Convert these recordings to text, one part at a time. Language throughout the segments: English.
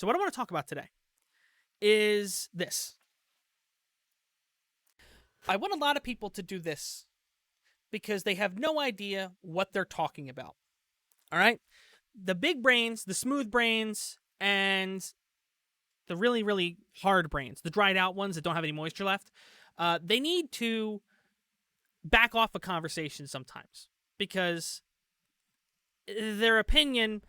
So what I want to talk about today is this. I want a lot of people to do this because they have no idea what they're talking about. All right? The big brains, the smooth brains, and the really, really hard brains, the dried out ones that don't have any moisture left, they need to back off a conversation sometimes because their opinion,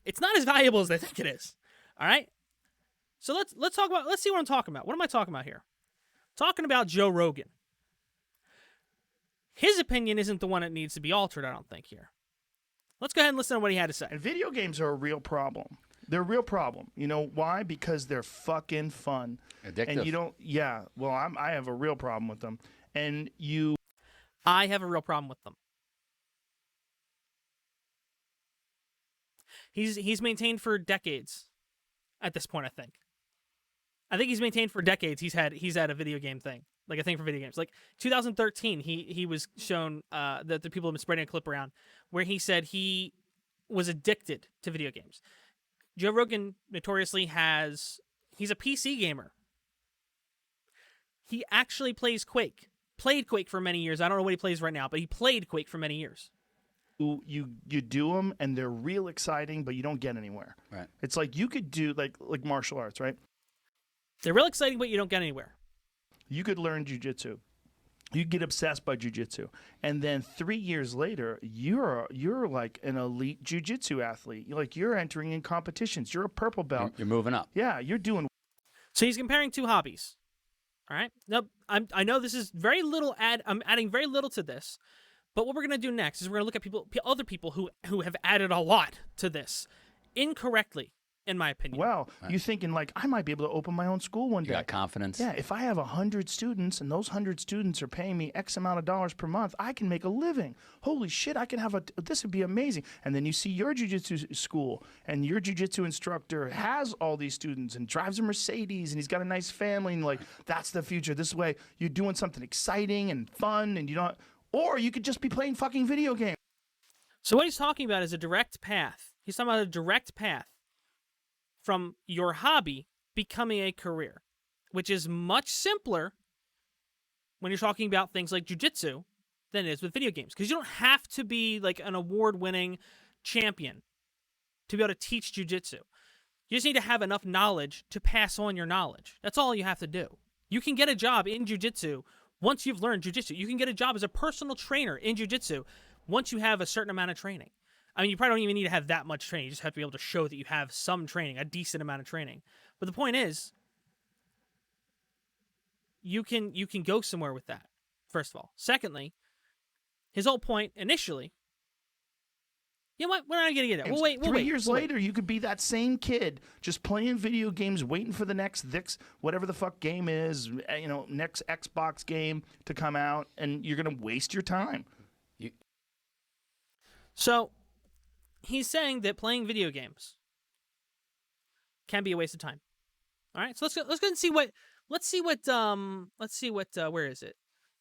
it's not as valuable as they think it is. All right? So let's see what I'm talking about. What am I talking about here? Talking about Joe Rogan. His opinion isn't the one that needs to be altered, I don't think, here. Let's go ahead and listen to what he had to say. And video games are a real problem. They're a real problem. You know why? Because they're fucking fun. Addictive. And you don't, yeah, well, I have a real problem with them. And I have a real problem with them. He's maintained for decades at this point, I think. I think he's maintained for decades. He's had a video game thing, like a thing for video games. Like 2013, he was shown that the people have been spreading a clip around where he said he was addicted to video games. Joe Rogan notoriously he's a PC gamer. He actually plays Quake. Played Quake for many years. I don't know what he plays right now, but he played Quake for many years. You do them and they're real exciting, but you don't get anywhere. Right. It's like you could do like martial arts, right? They're real exciting, but you don't get anywhere. You could learn jiu-jitsu. You get obsessed by jiu-jitsu. And then 3 years later, you're like an elite jiu-jitsu athlete. You're entering in competitions. You're a purple belt. You're moving up. Yeah, you're doing. So he's comparing two hobbies. All right? Now, I know this is very little I'm adding very little to this. But what we're going to do next is we're going to look at other people who have added a lot to this incorrectly, in my opinion. Well, you're thinking like, I might be able to open my own school one day. You got confidence. Yeah, if I have 100 students and those 100 students are paying me X amount of dollars per month, I can make a living. Holy shit, I can have this would be amazing. And then you see your jiu-jitsu school and your jiu-jitsu instructor has all these students and drives a Mercedes and he's got a nice family and like, that's the future. This way you're doing something exciting and fun and you don't, or you could just be playing fucking video games. So what he's talking about is a direct path. He's talking about a direct path from your hobby becoming a career, which is much simpler when you're talking about things like jiu-jitsu than it is with video games. Because you don't have to be like an award-winning champion to be able to teach jiu-jitsu. You just need to have enough knowledge to pass on your knowledge. That's all you have to do. You can get a job in jiu-jitsu once you've learned jiu-jitsu. You can get a job as a personal trainer in jiu-jitsu once you have a certain amount of training. I mean, you probably don't even need to have that much training. You just have to be able to show that you have some training, a decent amount of training. But the point is, you can go somewhere with that, first of all. Secondly, his whole point initially, you know what? We're not going to get that. We'll wait. 3 years later, you could be that same kid just playing video games, waiting for the next whatever the fuck game is, next Xbox game to come out, and you're going to waste your time. So he's saying that playing video games can be a waste of time. All right, so let's go and see what where is it?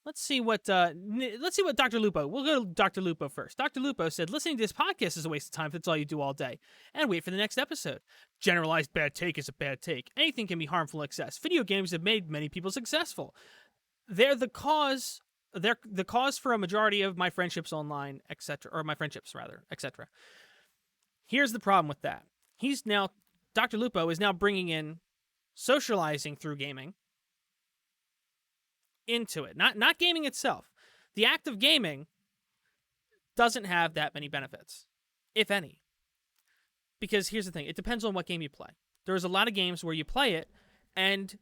Let's see what Dr. Lupo. We'll go to Dr. Lupo first. Dr. Lupo said, listening to this podcast is a waste of time if that's all you do all day. And wait for the next episode. Generalized bad take is a bad take. Anything can be harmful in excess. Video games have made many people successful. They're the cause for a majority of my friendships online, etc., or my friendships rather, etc. Here's the problem with that. Dr. Lupo is now bringing in socializing through gaming into it. Not gaming itself. The act of gaming doesn't have that many benefits, if any. Because here's the thing, it depends on what game you play. There's a lot of games where you play it and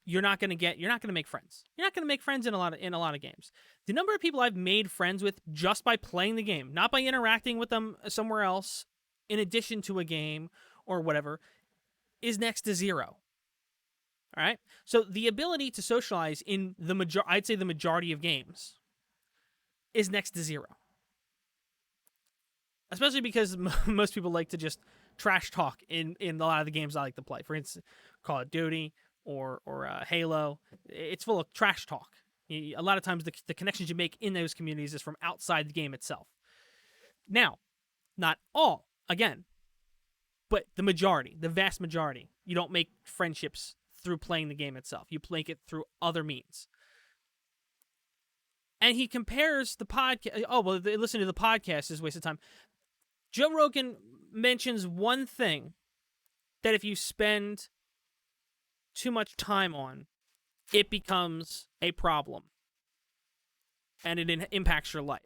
you're not going to make friends. You're not going to make friends in a lot of games. The number of people I've made friends with just by playing the game, not by interacting with them somewhere else in addition to a game or whatever, is next to zero. All right? So the ability to socialize in I'd say the majority of games is next to zero. Especially because most people like to just trash talk in a lot of the games I like to play. For instance, Call of Duty or Halo. It's full of trash talk. A lot of times the connections you make in those communities is from outside the game itself. Now, not all. Again, But the vast majority, you don't make friendships through playing the game itself. You make it through other means. And he compares the podcast. Oh, well, listening to the podcast is a waste of time. Joe Rogan mentions one thing that if you spend too much time on, it becomes a problem. And it impacts your life.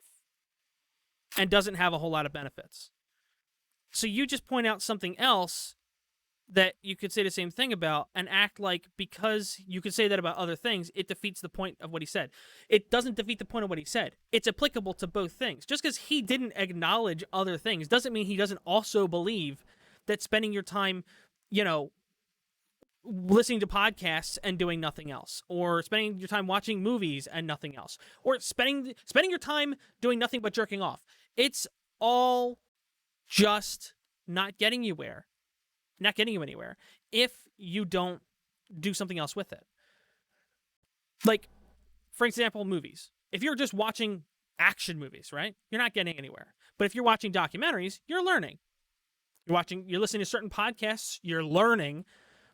And doesn't have a whole lot of benefits. So you just point out something else that you could say the same thing about and act like because you could say that about other things, it defeats the point of what he said. It doesn't defeat the point of what he said. It's applicable to both things. Just because he didn't acknowledge other things doesn't mean he doesn't also believe that spending your time, listening to podcasts and doing nothing else, or spending your time watching movies and nothing else, or spending your time doing nothing but jerking off. It's all just not getting you anywhere if you don't do something else with it. Like, for example, movies. If you're just watching action movies, right? You're not getting anywhere. But if you're watching documentaries, you're learning. You're listening to certain podcasts, you're learning.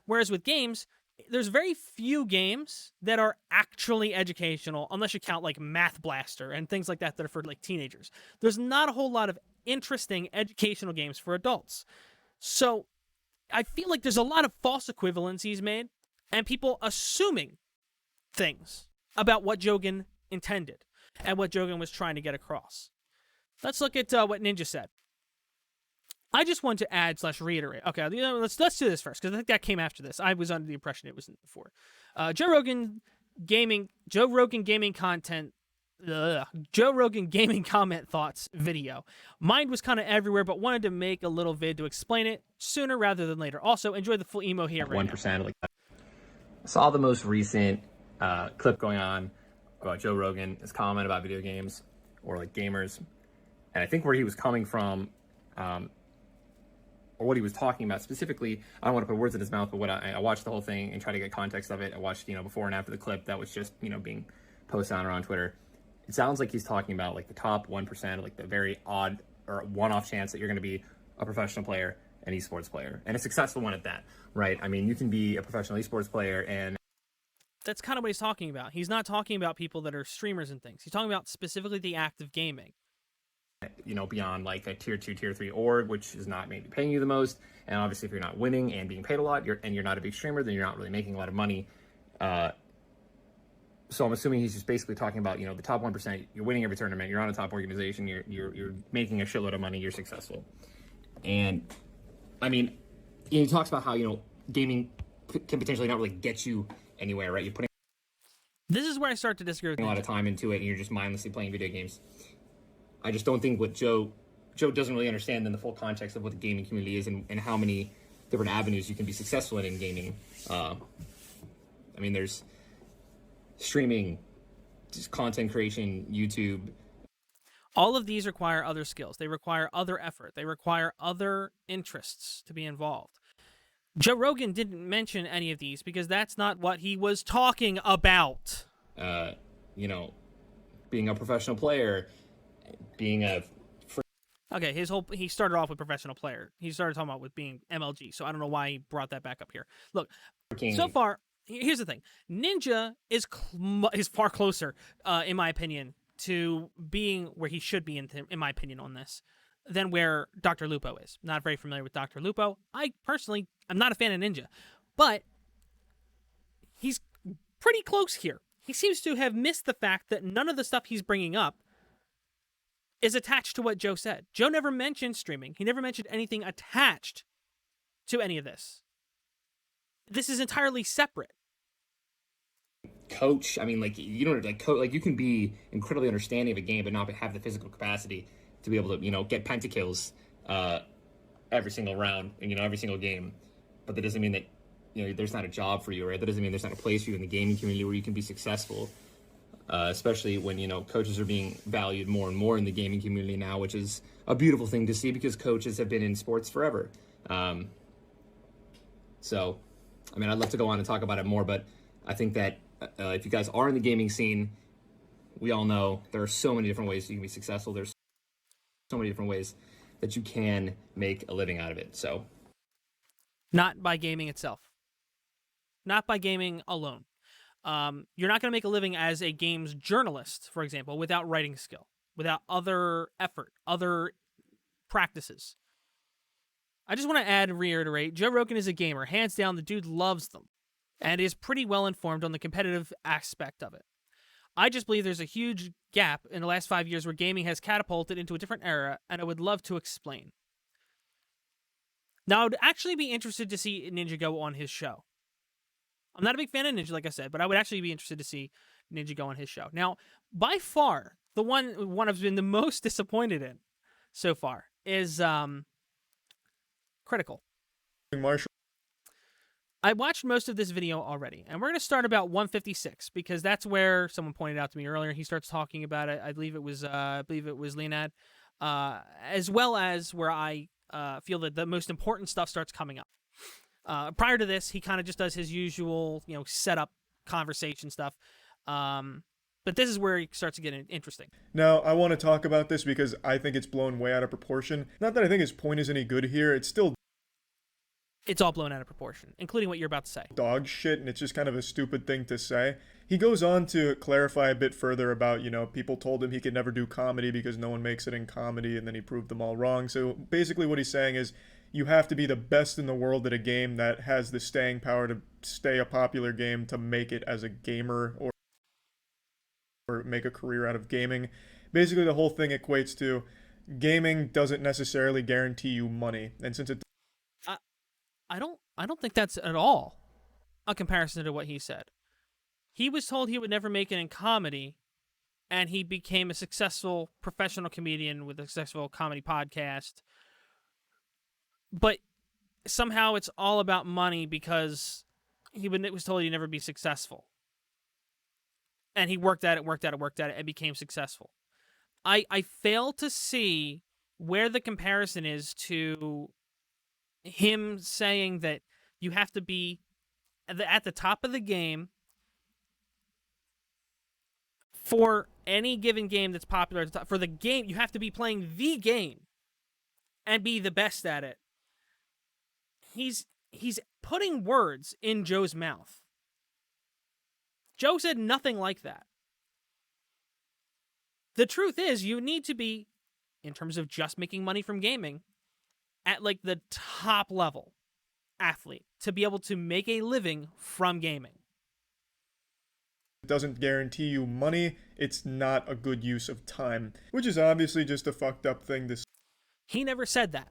Whereas with games, there's very few games that are actually educational, unless you count like Math Blaster and things like that are for like teenagers. There's not a whole lot of interesting educational games for adults. So I feel like there's a lot of false equivalencies made and people assuming things about what Rogan intended and what Rogan was trying to get across. Let's look at what Ninja said. I just want to add / reiterate. Okay, let's do this first because I think that came after this. I was under the impression it was before. Joe Rogan gaming content. Joe Rogan gaming comment thoughts video. Mine was kind of everywhere, but wanted to make a little vid to explain it sooner rather than later. Also, enjoy the full emo here. 1%. Like that. Saw the most recent clip going on about Joe Rogan, his comment about video games or like gamers, and I think where he was coming from, or what he was talking about specifically. I don't want to put words in his mouth, but what I watched the whole thing and try to get context of it. I watched before and after the clip that was just being posted on Twitter. It sounds like he's talking about like the top 1%, like the very odd or one-off chance that you're going to be a professional player, an esports player, and a successful one at that, right? I mean, you can be a professional esports player and that's kind of what he's talking about. He's not talking about people that are streamers and things. He's talking about specifically the act of gaming. Beyond like a tier 2, tier 3 org, which is not maybe paying you the most. And obviously if you're not winning and being paid a lot, you're not a big streamer, then you're not really making a lot of money. So I'm assuming he's just basically talking about, the top 1%, you're winning every tournament, you're on a top organization, you're making a shitload of money, you're successful. And I mean, he talks about how, gaming can potentially not really get you anywhere, right? You're putting This is where I start to disagree with a lot of time into it and you're just mindlessly playing video games. I just don't think what Joe doesn't really understand in the full context of what the gaming community is and how many different avenues you can be successful in gaming. I mean, there's streaming, just content creation, YouTube. All of these require other skills. They require other effort. They require other interests to be involved. Joe Rogan didn't mention any of these because that's not what he was talking about. Being a professional player, being a... Okay, he started off with professional player. He started talking about with being MLG, so I don't know why he brought that back up here. Look, so far, here's the thing. Ninja is far closer, in my opinion, to being where he should be, in my opinion, on this, than where Dr. Lupo is. Not very familiar with Dr. Lupo. I personally, I'm not a fan of Ninja, but he's pretty close here. He seems to have missed the fact that none of the stuff he's bringing up is attached to what Joe said. Joe never mentioned streaming. He never mentioned anything attached to any of this. This is entirely separate. Coach, I mean, you can be incredibly understanding of a game, but not have the physical capacity to be able to, get pentakills every single round and, every single game. But that doesn't mean that, there's not a job for you, right? That doesn't mean there's not a place for you in the gaming community where you can be successful. Especially when, coaches are being valued more and more in the gaming community now, which is a beautiful thing to see because coaches have been in sports forever. So, I mean, I'd love to go on and talk about it more, but I think that if you guys are in the gaming scene, we all know there are so many different ways you can be successful. There's so many different ways that you can make a living out of it. So not by gaming itself, not by gaming alone. You're not going to make a living as a games journalist, for example, without writing skill, without other effort, other practices. I just want to add and reiterate, Joe Rogan is a gamer. Hands down, the dude loves them and is pretty well informed on the competitive aspect of it. I just believe there's a huge gap in the last 5 years where gaming has catapulted into a different era, and I would love to explain. Now, I would actually be interested to see Ninja go on his show. I'm not a big fan of Ninja, like I said, but I would actually be interested to see Ninja go on his show. Now, by far, the one I've been the most disappointed in so far is Critical. Marshall. I watched most of this video already, and we're going to start about 156 because that's where someone pointed out to me earlier. He starts talking about it. I believe it was Leonad, as well as where I feel that the most important stuff starts coming up. Prior to this, he kind of just does his usual, setup conversation stuff. But this is where he starts to get interesting. Now, I want to talk about this because I think it's blown way out of proportion. Not that I think his point is any good here. It's all blown out of proportion, including what you're about to say. Dog shit, and it's just kind of a stupid thing to say. He goes on to clarify a bit further about, people told him he could never do comedy because no one makes it in comedy, and then he proved them all wrong. So basically what he's saying is you have to be the best in the world at a game that has the staying power to stay a popular game to make it as a gamer or make a career out of gaming. Basically the whole thing equates to gaming doesn't necessarily guarantee you money, and since it I don't think that's at all a comparison to what he said. He was told he would never make it in comedy, and he became a successful professional comedian with a successful comedy podcast. But somehow it's all about money because he was told he'd never be successful. And he worked at it, and became successful. I fail to see where the comparison is to him saying that you have to be at the top of the game for any given game that's popular. For the game, you have to be playing the game and be the best at it. He's putting words in Joe's mouth. Joe said nothing like that. The truth is, you need to be, in terms of just making money from gaming, at like the top level athlete to be able to make a living from gaming. doesn't guarantee you money, it's not a good use of time, which is obviously just a fucked up thing to say. He never said that.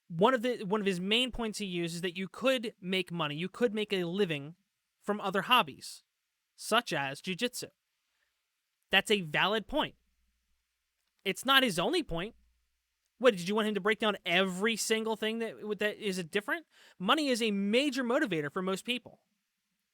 One of his main points he used is that you could make money, you could make a living from other hobbies, such as jiu-jitsu. That's a valid point. It's not his only point. What, did you want him to break down every single thing that is different? Money is a major motivator for most people.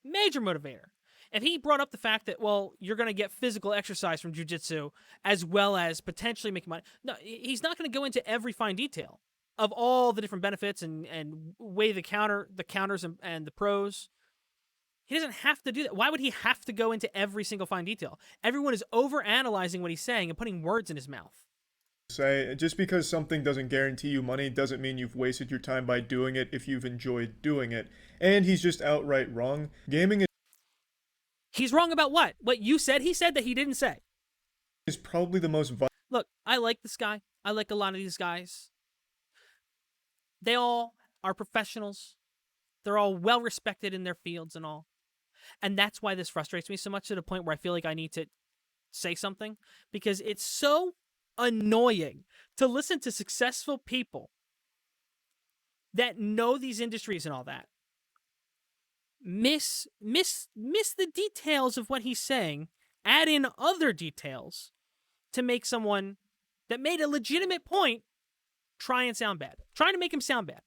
Major motivator. If he brought up the fact that, well, you're going to get physical exercise from jiu-jitsu as well as potentially make money. No, he's not going to go into every fine detail of all the different benefits and weigh the counters and the pros. He doesn't have to do that. Why would he have to go into every single fine detail? Everyone is overanalyzing what he's saying and putting words in his mouth. Say, just because something doesn't guarantee you money doesn't mean you've wasted your time by doing it if you've enjoyed doing it. And he's just outright wrong. Gaming He's wrong about what? What you said? He said that he didn't say. is probably the most Look, I like this guy. I like a lot of these guys. They all are professionals. They're all well respected in their fields and all. And that's why this frustrates me so much, to the point where I feel like I need to say something, because it's so annoying to listen to successful people that know these industries and all that miss the details of what he's saying, add in other details to make someone that made a legitimate point trying to make him sound bad.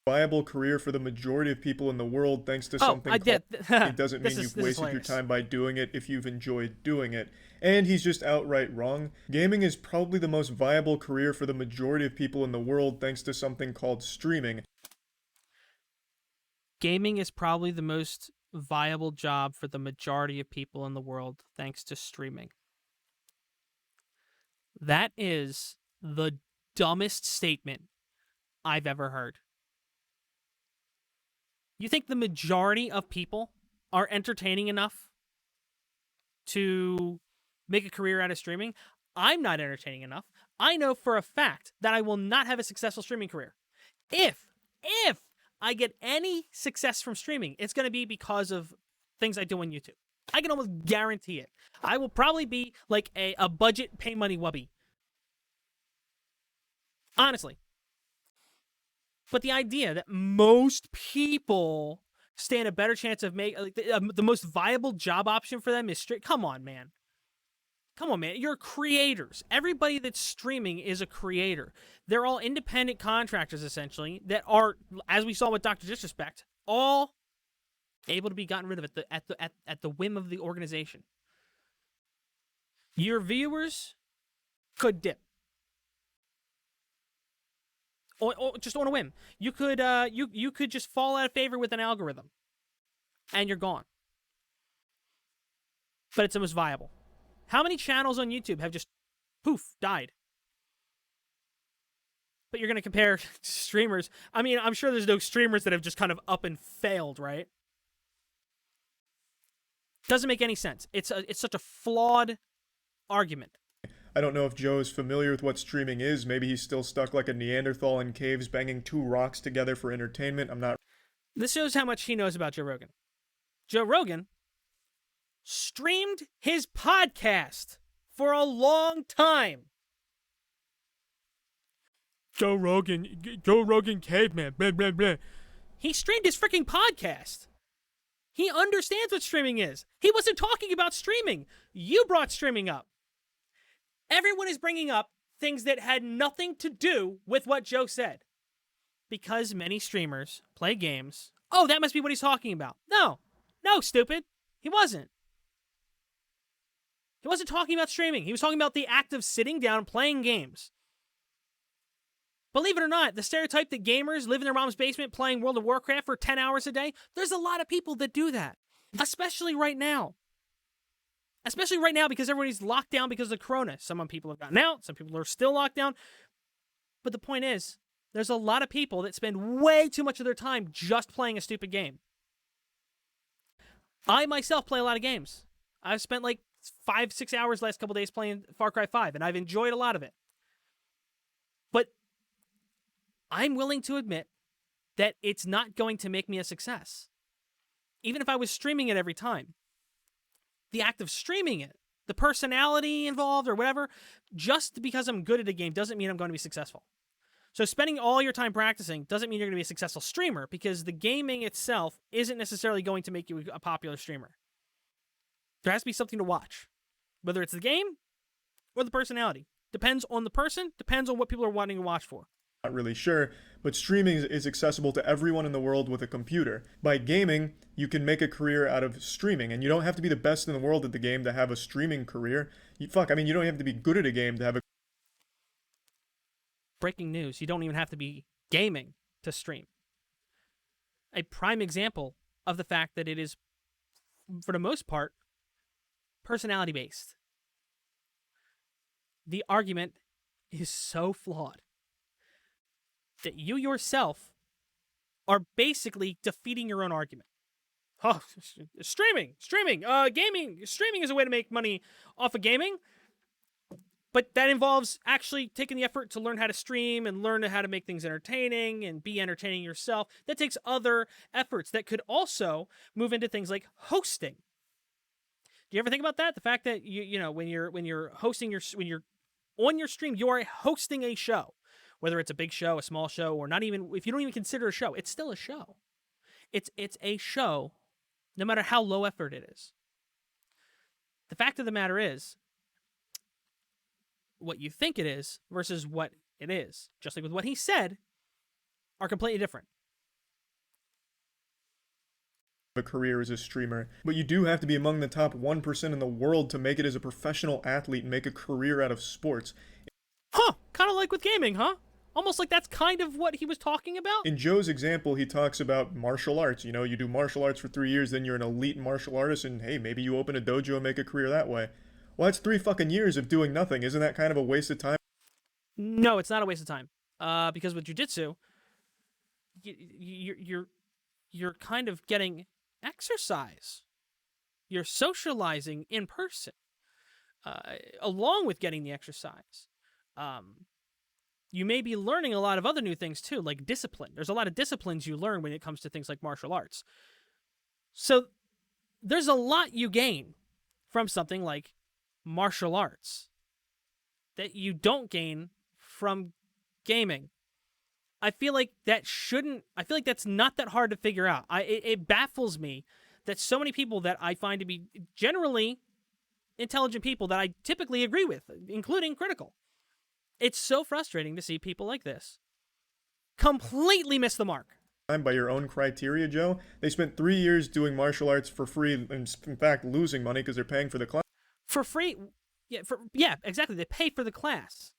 viable career for the majority of people in the world thanks to something it doesn't mean you've wasted your time by doing it if you've enjoyed doing it. And he's just outright wrong. Gaming is probably the most viable career for the majority of people in the world thanks to something called streaming. Gaming is probably the most viable job for the majority of people in the world thanks to streaming. That is the dumbest statement I've ever heard. You think the majority of people are entertaining enough to make a career out of streaming? I'm not entertaining enough. I know for a fact that I will not have a successful streaming career. If I get any success from streaming, it's going to be because of things I do on YouTube. I can almost guarantee it. I will probably be like a budget pay money wubby. Honestly. But the idea that most people stand a better chance of making the most viable job option for them is straight. Come on, man. Come on, man. You're creators. Everybody that's streaming is a creator. They're all independent contractors, essentially, that are, as we saw with Dr. Disrespect, all able to be gotten rid of at the whim of the organization. Your viewers could dip. Or just on a whim. You could you could just fall out of favor with an algorithm. And you're gone. But it's the most viable. How many channels on YouTube have just poof died? But you're gonna compare streamers. I mean, I'm sure there's no streamers that have just kind of up and failed, right? Doesn't make any sense. It's such a flawed argument. I don't know if Joe is familiar with what streaming is. Maybe he's still stuck like a Neanderthal in caves banging two rocks together for entertainment. I'm not. This shows how much he knows about Joe Rogan. Joe Rogan streamed his podcast for a long time. Joe Rogan caveman, blah, blah, blah. He streamed his freaking podcast. He understands what streaming is. He wasn't talking about streaming. You brought streaming up. Everyone is bringing up things that had nothing to do with what Joe said. Because many streamers play games. Oh, that must be what he's talking about. No, stupid. He wasn't. He wasn't talking about streaming. He was talking about the act of sitting down playing games. Believe it or not, the stereotype that gamers live in their mom's basement playing World of Warcraft for 10 hours a day, there's a lot of people that do that. Especially right now. Especially right now because everybody's locked down because of Corona. Some people have gotten out. Some people are still locked down. But the point is, there's a lot of people that spend way too much of their time just playing a stupid game. I myself play a lot of games. I've spent like 5-6 hours last couple days playing Far Cry 5, and I've enjoyed a lot of it. But I'm willing to admit that it's not going to make me a success. Even if I was streaming it every time. The act of streaming it, the personality involved or whatever, just because I'm good at a game doesn't mean I'm going to be successful. So spending all your time practicing doesn't mean you're going to be a successful streamer because the gaming itself isn't necessarily going to make you a popular streamer. There has to be something to watch, whether it's the game or the personality. Depends on the person, depends on what people are wanting to watch for. Not really sure, but streaming is accessible to everyone in the world with a computer. By gaming, you can make a career out of streaming, and you don't have to be the best in the world at the game to have a streaming career. You don't have to be good at a game to have a... Breaking news, you don't even have to be gaming to stream. A prime example of the fact that it is, for the most part, personality-based. The argument is so flawed that you yourself are basically defeating your own argument. Oh, streaming, gaming, streaming is a way to make money off of gaming, but that involves actually taking the effort to learn how to stream and learn how to make things entertaining and be entertaining yourself. That takes other efforts that could also move into things like hosting. Do you ever think about that? The fact that you know when you're hosting when you're on your stream, you are hosting a show. Whether it's a big show, a small show, or not even, if you don't even consider a show, it's still a show. It's a show, no matter how low effort it is. The fact of the matter is, what you think it is versus what it is, just like with what he said, are completely different. A career as a streamer, but you do have to be among the top 1% in the world to make it as a professional athlete and make a career out of sports. Huh, kind of like with gaming, huh? Almost like that's kind of what he was talking about. In Joe's example, he talks about martial arts. You know, you do martial arts for 3 years, then you're an elite martial artist, and hey, maybe you open a dojo and make a career that way. Well, that's 3 fucking years of doing nothing. Isn't that kind of a waste of time? No, it's not a waste of time. Because with jiu-jitsu, you're kind of getting exercise. You're socializing in person, along with getting the exercise. You may be learning a lot of other new things too, like discipline. There's a lot of disciplines you learn when it comes to things like martial arts. So there's a lot you gain from something like martial arts that you don't gain from gaming. I feel like that's not that hard to figure out. It baffles me that so many people that I find to be generally intelligent people that I typically agree with, including critical. It's so frustrating to see people like this completely miss the mark. By your own criteria, Joe. They spent 3 years doing martial arts for free, and in fact losing money because they're paying for the For free? Yeah, exactly. They pay for the classes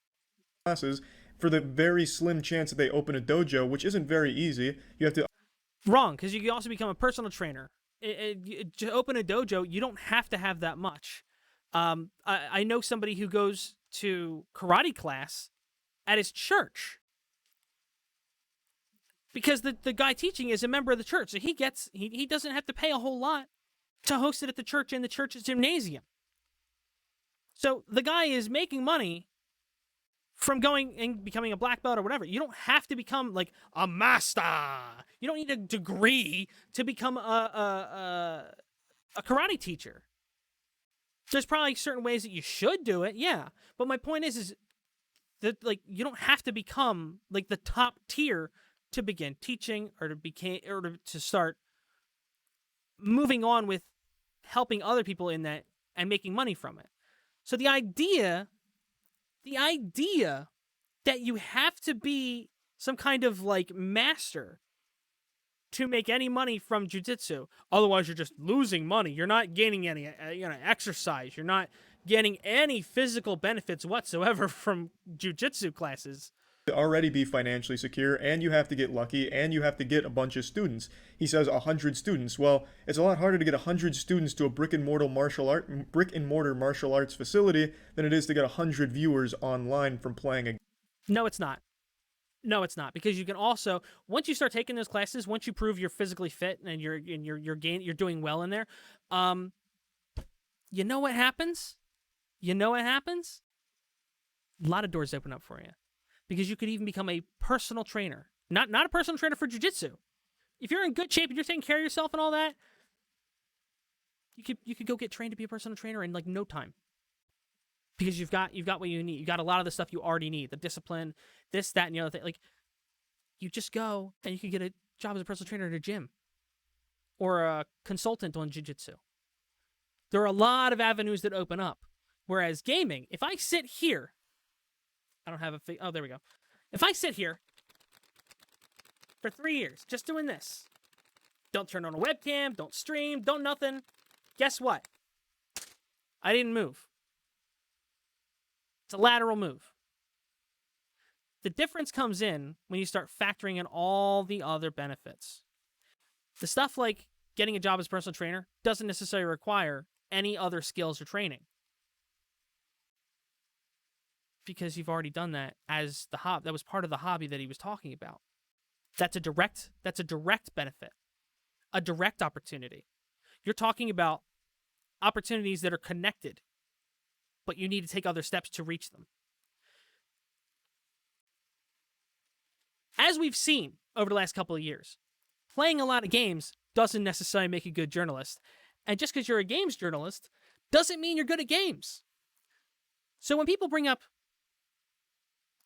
for the very slim chance that they open a dojo, which isn't very easy. You have to... Wrong, because you can also become a personal trainer. To open a dojo, you don't have to have that much. I know somebody who goes to karate class at his church because the guy teaching is a member of the church, so he doesn't have to pay a whole lot to host it at the church in the church's gymnasium. So the guy is making money from going and becoming a black belt or whatever. You don't have to become like a master. You don't need a degree to become a karate teacher. There's probably certain ways that you should do it, yeah. But my point is that like you don't have to become like the top tier to begin teaching or to start moving on with helping other people in that and making money from it. So the idea that you have to be some kind of like master to make any money from jiu-jitsu, otherwise you're just losing money. You're not gaining any exercise. You're not getting any physical benefits whatsoever from jiu-jitsu classes. Already be financially secure, and you have to get lucky, and you have to get a bunch of students. He says 100 students. Well, it's a lot harder to get 100 students to a brick and mortar martial arts facility than it is to get 100 viewers online from playing a... No, it's not. No, it's not, because you can also, once you start taking those classes, once you prove you're physically fit and you're doing well in there, you know what happens? A lot of doors open up for you, because you could even become a personal trainer. Not a personal trainer for jiu-jitsu. If you're in good shape and you're taking care of yourself and all that, you could go get trained to be a personal trainer in like no time. Because you've got what you need. You got a lot of the stuff you already need. The discipline, this, that, and the other thing. Like, you just go and you can get a job as a personal trainer at a gym. Or a consultant on jiu-jitsu. There are a lot of avenues that open up. Whereas gaming, if I sit here... I don't have a... Oh, there we go. If I sit here for 3 years just doing this, don't turn on a webcam, don't stream, don't nothing, guess what? I didn't move. It's a lateral move. The difference comes in when you start factoring in all the other benefits. The stuff like getting a job as a personal trainer doesn't necessarily require any other skills or training, because you've already done that as the hobby. That was part of the hobby that he was talking about. That's a direct benefit, a direct opportunity. You're talking about opportunities that are connected, but you need to take other steps to reach them. As we've seen over the last couple of years, playing a lot of games doesn't necessarily make you a good journalist. And just because you're a games journalist doesn't mean you're good at games. So when people bring up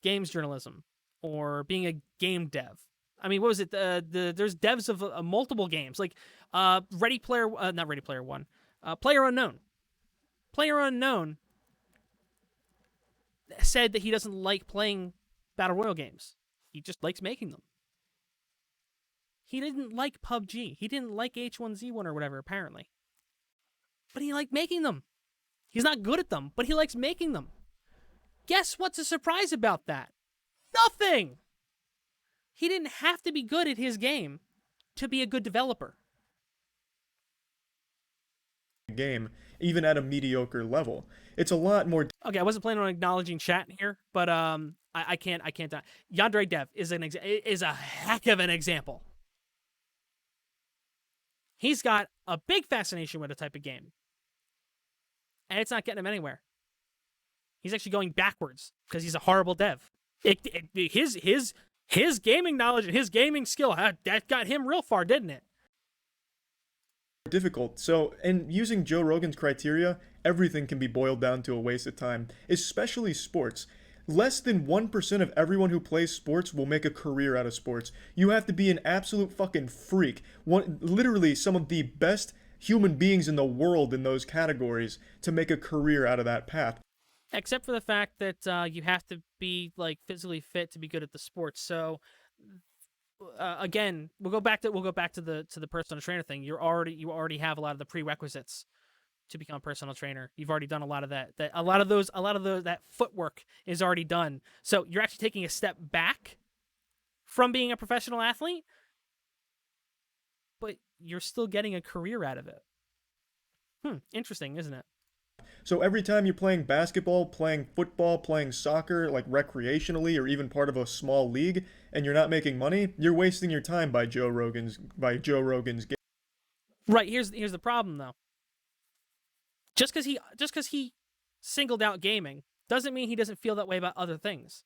games journalism or being a game dev, I mean, what was it? There's devs of multiple games, like Player Unknown. Player Unknown said that he doesn't like playing Battle Royale games. He just likes making them. He didn't like PUBG. He didn't like H1Z1 or whatever, apparently. But he liked making them. He's not good at them, but he likes making them. Guess what's a surprise about that? Nothing! He didn't have to be good at his game to be a good developer. Game, even at a mediocre level. It's a lot more... Okay, I wasn't planning on acknowledging chat here, but I can't die. Yandere Dev is is a heck of an example. He's got a big fascination with a type of game, and it's not getting him anywhere. He's actually going backwards because he's a horrible dev. His gaming knowledge and his gaming skill that got him real far, didn't it? Difficult. So, and using Joe Rogan's criteria, everything can be boiled down to a waste of time, especially sports. Less than 1% of everyone who plays sports will make a career out of sports. You have to be an absolute fucking freak. Literally some of the best human beings in the world in those categories to make a career out of that path. Except for the fact that you have to be like physically fit to be good at the sport. So again, we'll go back to the personal trainer thing. You already have a lot of the prerequisites to become a personal trainer. You've already done a lot of that. That footwork is already done. So you're actually taking a step back from being a professional athlete, but you're still getting a career out of it. Interesting, isn't it? So every time you're playing basketball, playing football, playing soccer, like recreationally or even part of a small league, and you're not making money, you're wasting your time by Joe Rogan's game. Right, here's the problem though. Just because he singled out gaming doesn't mean he doesn't feel that way about other things.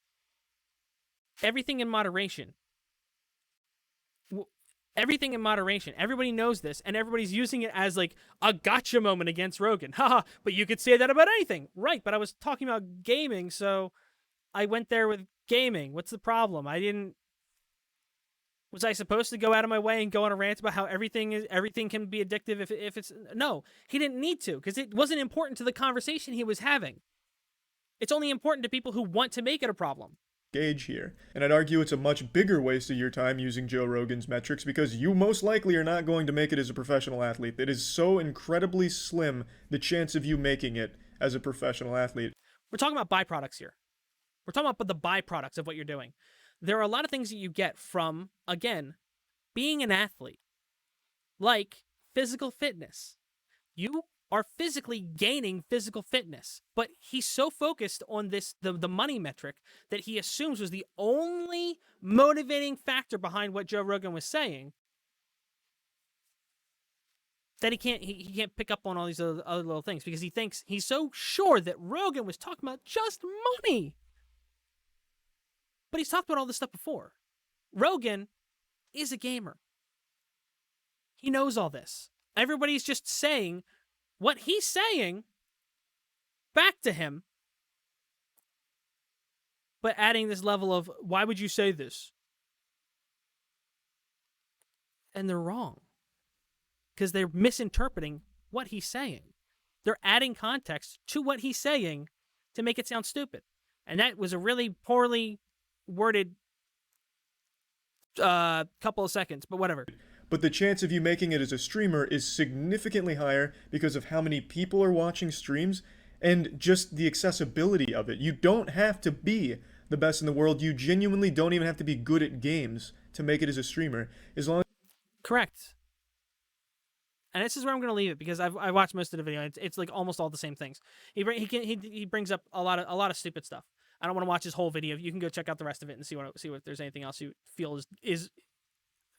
Everything in moderation. Everything in moderation. Everybody knows this, and everybody's using it as like a gotcha moment against Rogan. Haha, but you could say that about anything. Right, but I was talking about gaming, so I went there with gaming. What's the problem? Was I supposed to go out of my way and go on a rant about how everything can be addictive if it's... No, he didn't need to, because it wasn't important to the conversation he was having. It's only important to people who want to make it a problem. Gauge here. And I'd argue it's a much bigger waste of your time using Joe Rogan's metrics because you most likely are not going to make it as a professional athlete. It is so incredibly slim, the chance of you making it as a professional athlete. We're talking about byproducts here. We're talking about the byproducts of what you're doing. There are a lot of things that you get from, again, being an athlete, like physical fitness. You are physically gaining physical fitness, but he's so focused on the money metric that he assumes was the only motivating factor behind what Joe Rogan was saying, that he can't pick up on all these other little things because he thinks he's so sure that Rogan was talking about just money. But he's talked about all this stuff before. Rogan is a gamer. He knows all this. Everybody's just saying what he's saying back to him, but adding this level of, why would you say this? And they're wrong. Because they're misinterpreting what he's saying. They're adding context to what he's saying to make it sound stupid. And that was a really poorly worded couple of seconds, but whatever. But the chance of you making it as a streamer is significantly higher because of how many people are watching streams and just the accessibility of it. You don't have to be the best in the world. You genuinely don't even have to be good at games to make it as a streamer. As long as... Correct. And this is where I'm going to leave it because I watched most of the video. It's like almost all the same things. He brings up a lot of stupid stuff. I don't want to watch his whole video. You can go check out the rest of it and see what there's anything else you feel is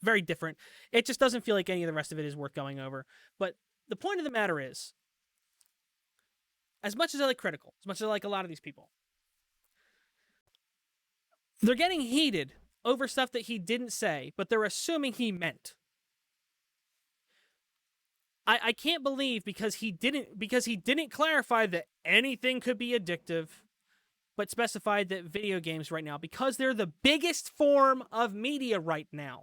very different. It just doesn't feel like any of the rest of it is worth going over. But the point of the matter is, as much as I like Critical, as much as I like a lot of these people, they're getting heated over stuff that he didn't say, but they're assuming he meant. I can't believe because he didn't clarify that anything could be addictive, but specified that video games right now, because they're the biggest form of media right now.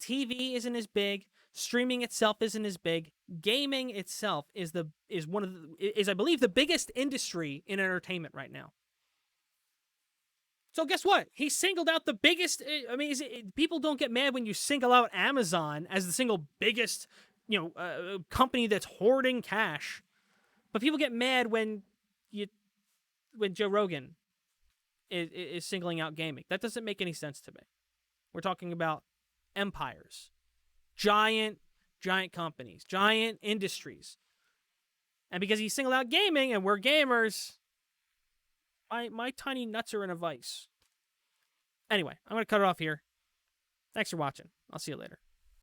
TV isn't as big, streaming itself isn't as big, gaming itself is I believe the biggest industry in entertainment right now. So guess what? He singled out the biggest. I mean, people don't get mad when you single out Amazon as the single biggest, company that's hoarding cash, but people get mad when Joe Rogan is singling out gaming. That doesn't make any sense to me. We're talking about empires, giant companies, giant industries, and because he singled out gaming and we're gamers, my tiny nuts are in a vice. Anyway, I'm going to cut it off here. Thanks for watching. I'll see you later.